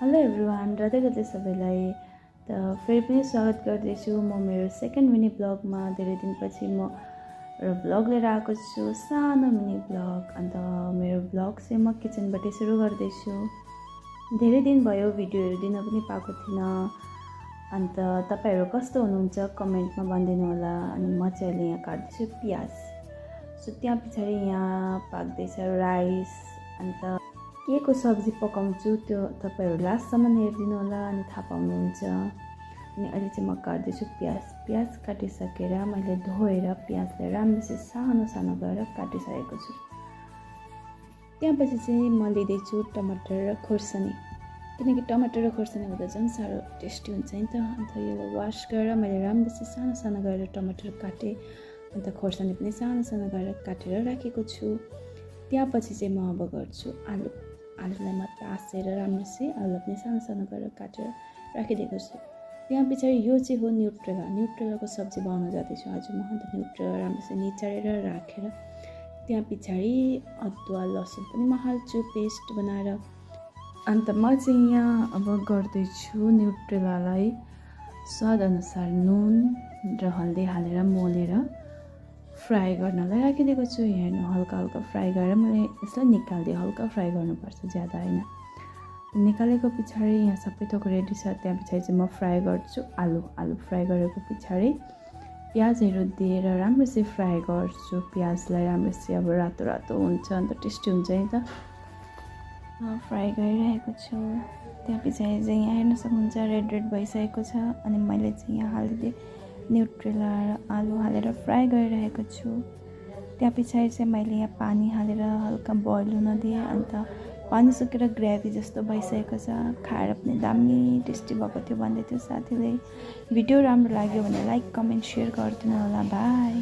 Hello everyone, Radhe Radhe सबैलाई। फेरि पनि स्वागत गर्दैछु म मेरो सेकेन्ड मिनी ब्लगमा। धेरै दिनपछि म एउटा ब्लग लिएर आएको छु, सानो मिनी ब्लग। अन्त मेरो ब्लग चाहिँ म किचनबाटै सुरु गर्दैछु। धेरै दिन भयो भिडियोहरू दिन पनि पाएको थिइनँ। अन्त तपाईँहरू कस्तो हुनुहुन्छ कमेन्टमा भनिदिनु होला। अनि म चाहिँ अहिले यहाँ काट्दैछु प्याज। सो त्यहाँ पछाडि यहाँ पाक्दैछ राइस। अन्त के को सब्जी पकाउँछु त्यो तपाईँहरू लास्टसम्म हेरिदिनु होला अनि थाहा पाउनुहुन्छ। अनि अहिले चाहिँ म काट्दैछु प्याज काटिसकेर मैले धोएर प्याजलाई राम्रोसँग सानो सानो गरेर काटिसकेको छु। त्यसपछि चाहिँ म लिँदैछु टमाटर र खोर्सानी, किनकि टमाटर र खोर्सानी हुँदा झन् साह्रो टेस्टी हुन्छ नि त। अन्त यो वास गरेर मैले राम्रोसँग सानो सानो गरेर टमाटर काटेँ। अन्त खोर्सानी पनि सानो सानो गरेर काटेर राखेको छु। त्यसपछि चाहिँ म अब गर्छु आलुलाई म तासेर राम्रोसँग आलुलाई पनि सानो सानो गरेर काटेर राखिदिएको छु। त्यहाँ पछाडि यो चाहिँ हो न्युट्रेलाको सब्जी बनाउन जाँदैछु आज म। अन्त न्युट्रेला राम्रोसँग निचारेर राखेर त्यहाँ पछाडि अदुवा लसुन पनि म हाल्छु पेस्ट बनाएर। अन्त म चाहिँ यहाँ अब गर्दैछु न्युट्रेलालाई स्वादअनुसार नुन र हल्दी हालेर मोलेर फ्राई गर्नलाई राखिदिएको छु। हेर्नु हल्का हल्का फ्राई गरेर मैले यसलाई निकालिदिएँ। हल्का फ्राई गर्नुपर्छ, ज्यादा होइन। निकालेको पछाडि यहाँ सबै थोक रेडी छ। त्यहाँ पछाडि चाहिँ म फ्राई गर्छु आलु फ्राई गरेको पछाडि प्याजहरू दिएर राम्रोसँग फ्राई गर्छु। प्याजलाई राम्रोसँग अब रातो रातो हुन्छ, अन्त टेस्टी हुन्छ नि त। फ्राई गरिरहेको छु। त्यहाँ पछाडि चाहिँ यहाँ हेर्न सक्नुहुन्छ रेड भइसकेको छ। अनि मैले चाहिँ यहाँ हालिदिएँ न्युट्रेला र आलु हालेर फ्राई गरिरहेको छु। त्यहाँ पछाडि चाहिँ मैले यहाँ पानी हालेर हल्का बोइल हुन दिएँ। अन्त पानी सुकेर ग्रेभी जस्तो भइसकेको छ। खाएर पनि दामी टेस्टी भएको थियो भन्दै थियो साथीले। भिडियो राम्रो लाग्यो भने लाइक कमेन्ट सेयर गरिदिनु होला। बाई।